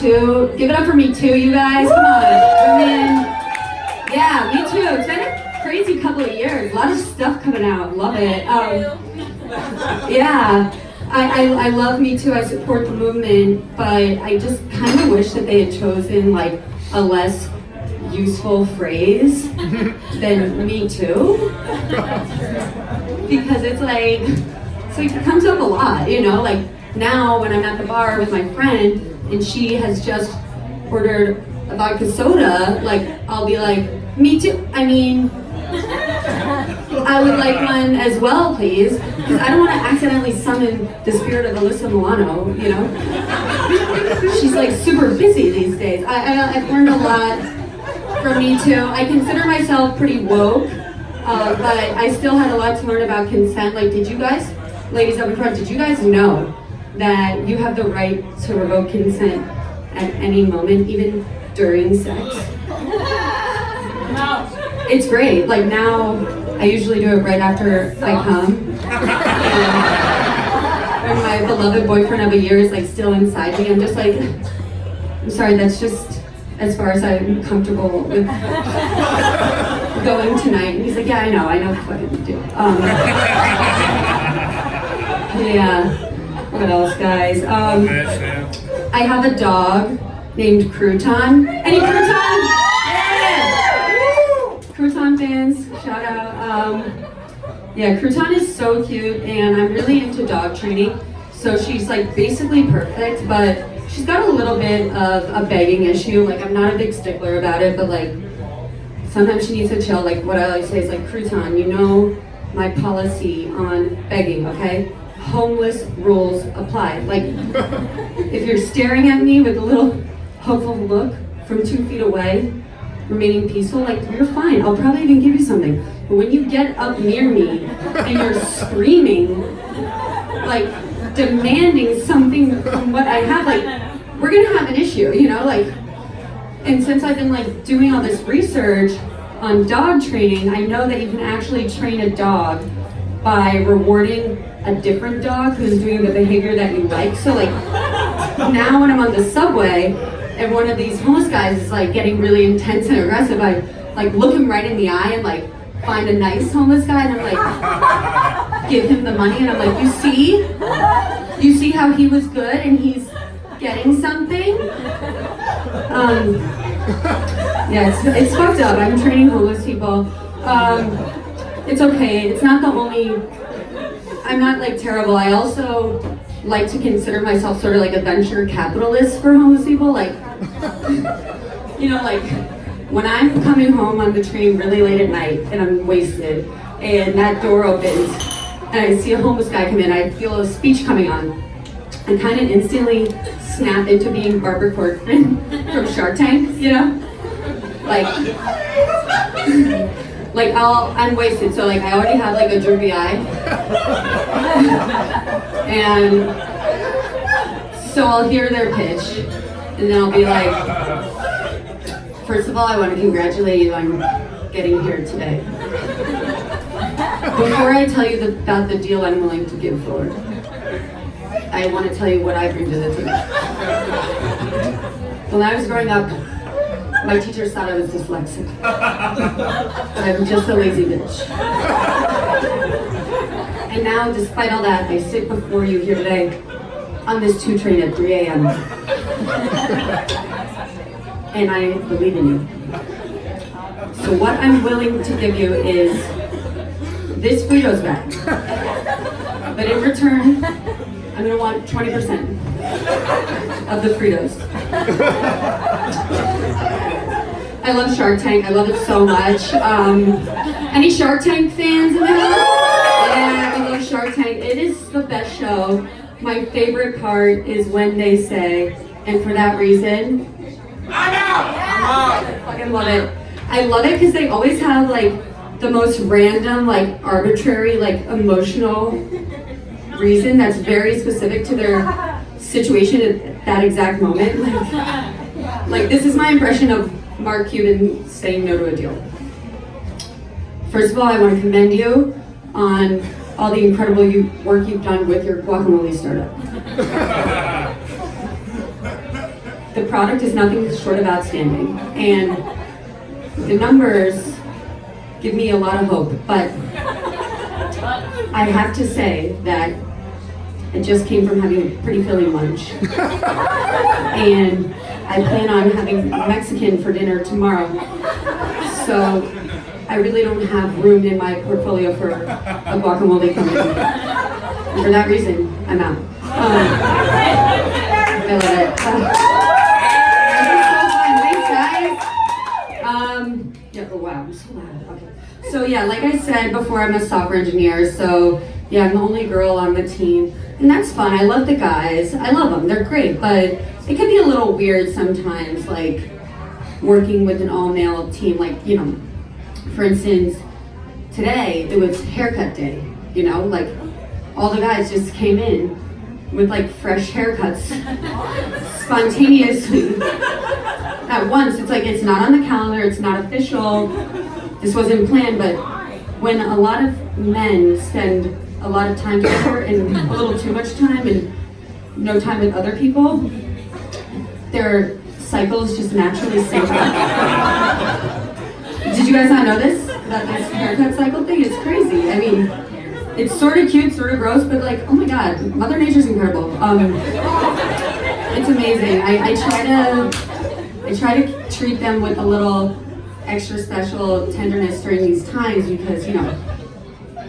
Give it up for Me Too, you guys. Come on. Women. Yeah, Me Too. It's been a crazy couple of years. A lot of stuff coming out. Love it. Yeah. I love Me Too. I support the movement, but I just kind of wish that they had chosen like a less useful phrase than Me Too. Because it's like, so it comes up a lot, you know, like now when I'm at the bar with my friend and she has just ordered a vodka soda, like I'll be like, me too. I mean, I would like one as well, please. Because I don't want to accidentally summon the spirit of Alyssa Milano, you know? She's like super busy these days. I've learned a lot from Me Too. I consider myself pretty woke, but I still had a lot to learn about consent. Like, did you guys, ladies up in front, did you guys know that you have the right to revoke consent at any moment, even during sex? It's great. Like now, I usually do it right after I come. And my beloved boyfriend of a year is like still inside me. I'm just like, I'm sorry, that's just as far as I'm comfortable with going tonight. And he's like, yeah, I know what to do. Yeah. What else, guys? I have a dog named Crouton. Any Crouton? Yeah! Crouton fans, shout out. Yeah, Crouton is so cute, and I'm really into dog training. So she's like basically perfect, but she's got a little bit of a begging issue. Like I'm not a big stickler about it, but like sometimes she needs to chill. Like what I like to say is like, Crouton, you know my policy on begging, okay? Homeless rules apply. Like, if you're staring at me with a little hopeful look from 2 feet away, remaining peaceful, like, you're fine. I'll probably even give you something. But when you get up near me and you're screaming, like, demanding something from what I have, like, we're gonna have an issue, you know? Like, and since I've been, like, doing all this research on dog training, I know that you can actually train a dog by rewarding a different dog who's doing the behavior that you like. So like now when I'm on the subway and one of these homeless guys is like getting really intense and aggressive, I like look him right in the eye and like find a nice homeless guy and I'm like give him the money and I'm like, you see how he was good and he's getting something? Yeah, it's fucked up. I'm training homeless people. It's okay. It's not the only. I'm not like terrible. I also like to consider myself sort of like a venture capitalist for homeless people. Like, you know, like when I'm coming home on the train really late at night and I'm wasted and that door opens and I see a homeless guy come in, I feel a speech coming on. I kind of instantly snap into being Barbara Corcoran from Shark Tank, you know? Like I'm wasted, so like I already have like a droopy eye. And so I'll hear their pitch, and then I'll be like, first of all, I want to congratulate you on getting here today. Before I tell you about the deal I'm willing to give forward, I want to tell you what I bring to the table. When I was growing up, my teachers thought I was dyslexic. But I'm just a lazy bitch. And now, despite all that, I sit before you here today on this 2 train at 3 a.m. And I believe in you. So what I'm willing to give you is this Fritos bag. But in return, I'm gonna want 20% of the Fritos. I love Shark Tank. I love it so much. Any Shark Tank fans in the house? Yeah, I love Shark Tank. It is the best show. My favorite part is when they say, and for that reason, I'm out! I fucking love it. I love it because they always have like the most random, like arbitrary, like emotional reason that's very specific to their situation at that exact moment. Like this is my impression of Mark Cuban saying no to a deal. First of all, I want to commend you on all the incredible work you've done with your guacamole startup. the product is nothing short of outstanding, and the numbers give me a lot of hope, but I have to say that I just came from having a pretty filling lunch, and I plan on having Mexican for dinner tomorrow, so I really don't have room in my portfolio for a guacamole company. And for that reason, I'm out. I love it. Thanks, guys. Yeah, oh wow, I'm so loud. Okay. So yeah, like I said before, I'm a software engineer, so yeah, I'm the only girl on the team. And that's fun. I love the guys. I love them. They're great, but it can be a little weird sometimes, like working with an all-male team. Like, you know, for instance, today it was haircut day. You know, like all the guys just came in with like fresh haircuts spontaneously at once. It's like it's not on the calendar. It's not official. This wasn't planned, but when a lot of men spend a lot of time together and a little too much time and no time with other people, their cycles just naturally sync up. Did you guys not know this? That this haircut cycle thing is crazy. I mean, it's sort of cute, sort of gross, but like, oh my God, Mother Nature's incredible. It's amazing. I try to treat them with a little extra special tenderness during these times because, you know,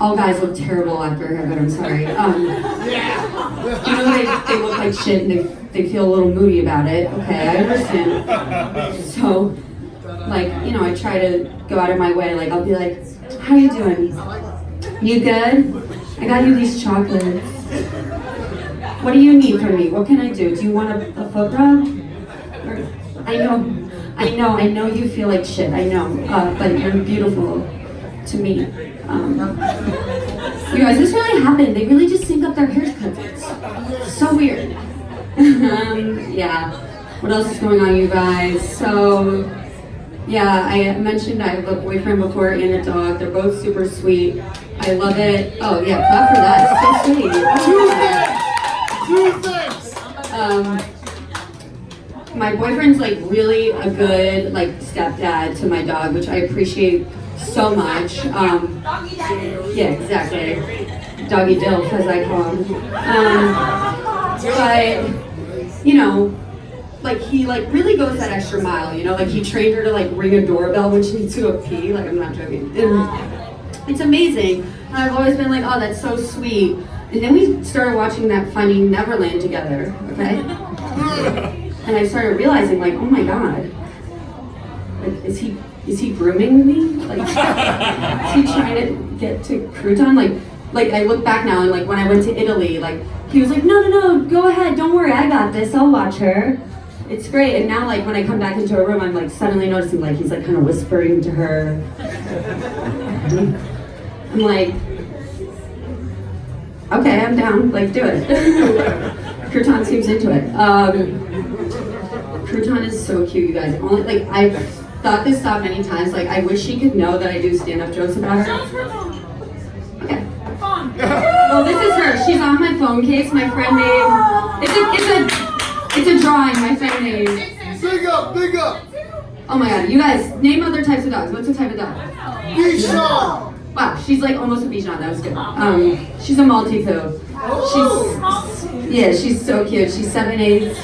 all guys look terrible after a haircut, I'm sorry. You know, they look like shit and they feel a little moody about it. Okay, I understand. So, like, you know, I try to go out of my way. Like, I'll be like, how you doing? You good? I got you these chocolates. What do you need from me? What can I do? Do you want a foot rub? Or, I know you feel like shit, I know, but you're beautiful to me. You guys, this really happened. They really just sync up their haircuts. It's so weird. Yeah. What else is going on, you guys? So, yeah, I mentioned I have a boyfriend before and a dog. They're both super sweet. I love it. Oh, yeah, clap for that. It's so sweet. 2 things! My boyfriend's like really a good like stepdad to my dog, which I appreciate so much. Yeah, exactly. Doggy Dilf, as I call him. But you know, like he like really goes that extra mile. You know, like he trained her to like ring a doorbell when she needs to go pee. Like I'm not joking. It's amazing. And I've always been like, oh, that's so sweet. And then we started watching that Finding Neverland together. Okay. And I started realizing, like, oh my God, like, is he grooming me? Like, is he trying to get to crouton? Like I look back now and like when I went to Italy, like he was like, no, go ahead, don't worry, I got this, I'll watch her. It's great. And now like when I come back into a room, I'm like suddenly noticing like he's like kind of whispering to her. I'm like, okay, I'm down, like do it. Crouton seems into it. Crouton is so cute, you guys. Only like I've thought this thought many times. Like I wish she could know that I do stand-up jokes about her. Okay. Well, this is her. She's on my phone case. My friend made. It's a drawing. My friend made. Big up! Oh my God, you guys name other types of dogs. What's the type of dog? Bichon! Wow, she's like almost a Bichon. That was good. She's a Maltipoo. She's so cute. She's 7/8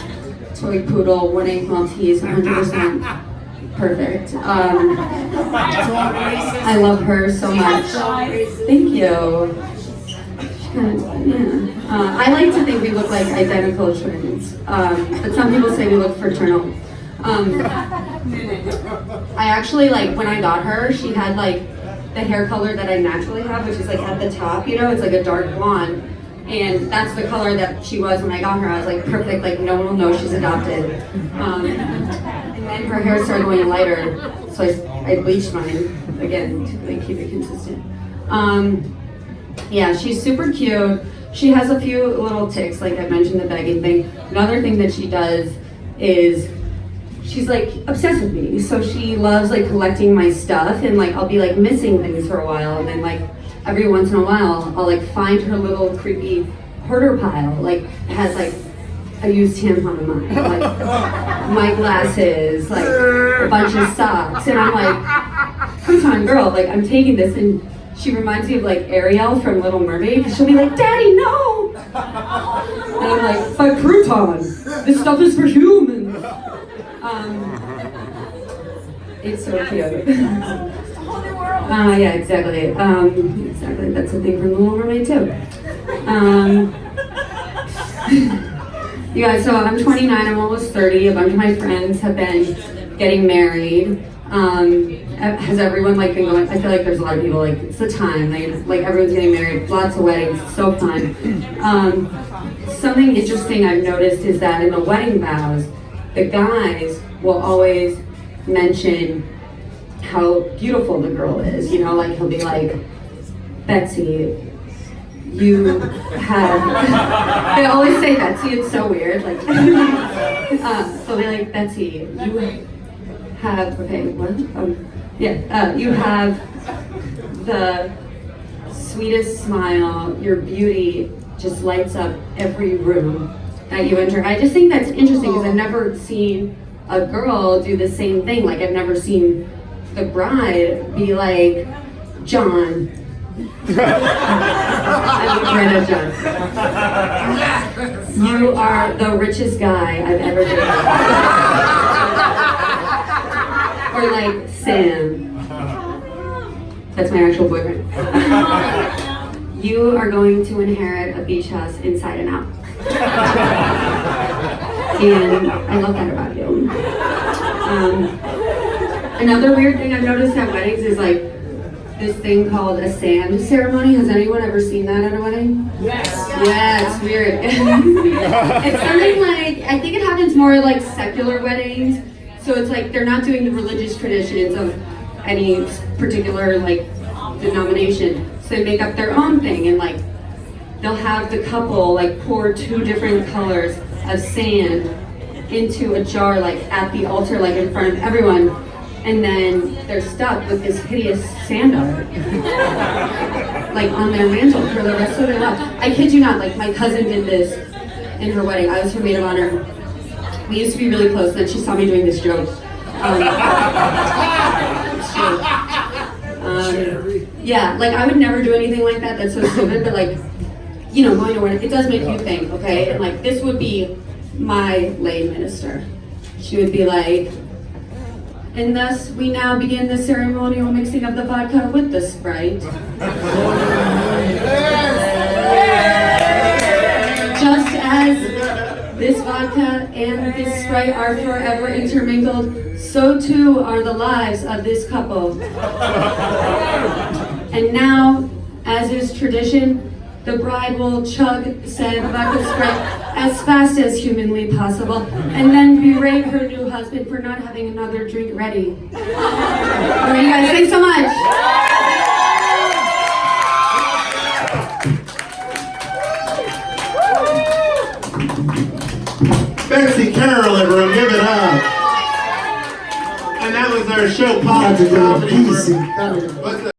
toy poodle, 1/8 Maltese, 100% perfect. I love her so much. Thank you. I like to think we look like identical twins, but some people say we look fraternal. I actually like when I got her, she had like the hair color that I naturally have, which is like at the top, you know, it's like a dark blonde. And that's the color that she was when I got her. I was like, perfect, like no one will know she's adopted. And then her hair started going lighter, so I bleached mine again to like keep it consistent. Yeah, she's super cute. She has a few little tics, like I mentioned the begging thing. Another thing that she does is she's like obsessed with me. So she loves like collecting my stuff, and like I'll be like missing things for a while, and then like every once in a while, I'll like find her little creepy hoarder pile. Like it has like a used tampon of mine, like my glasses, like a bunch of socks, and I'm like, crouton girl, like I'm taking this, and she reminds me of like Ariel from Little Mermaid, because she'll be like, Daddy, no! And I'm like, but crouton, this stuff is for humans. It's so cute. Yeah, exactly. Exactly, that's a thing from The Little Mermaid too. You guys, so I'm 29, I'm almost 30. A bunch of my friends have been getting married. Has everyone like been going? I feel like there's a lot of people like it's the time. Like everyone's getting married, lots of weddings, so fun. Something interesting I've noticed is that in the wedding vows, the guys will always mention how beautiful the girl is. You know, like he'll be like, Betsy, you have. They always say Betsy. It's so weird. Like, so they're like, Betsy, you have. Okay, what? You have the sweetest smile. Your beauty just lights up every room that you enter. I just think that's interesting because I've never seen a girl do the same thing. Like I've never seen the bride be like, John. I'm afraid of John. You are the richest guy I've ever dated. Or like Sam. That's my actual boyfriend. You are going to inherit a beach house inside and out. And I love that about you. Another weird thing I've noticed at weddings is like this thing called a sand ceremony. Has anyone ever seen that at a wedding? Yes. Yeah, it's weird. It's something like, I think it happens more like secular weddings. So it's like they're not doing the religious traditions of any particular like denomination. So they make up their own thing and like they'll have the couple like pour 2 different colors of sand into a jar like at the altar, like in front of everyone. And then they're stuck with this hideous sand art like on their mantle for the rest of their life. I kid you not, like my cousin did this in her wedding. I was her maid of honor. We used to be really close, and then she saw me doing this joke. Yeah, like I would never do anything like that. That's so stupid, but like, you know, going to wedding, it does make you think, okay? And like, this would be my lay minister. She would be like, and thus we now begin the ceremonial mixing of the vodka with the Sprite. Just as this vodka and this Sprite are forever intermingled, so too are the lives of this couple. And now, as is tradition, the bride will chug said vodka Sprite as fast as humanly possible, and then berate her new husband for not having another drink ready. All right, you guys, thanks so much. Betsy, Carroll, everyone, give it up. And that was our show, Politics Comedy.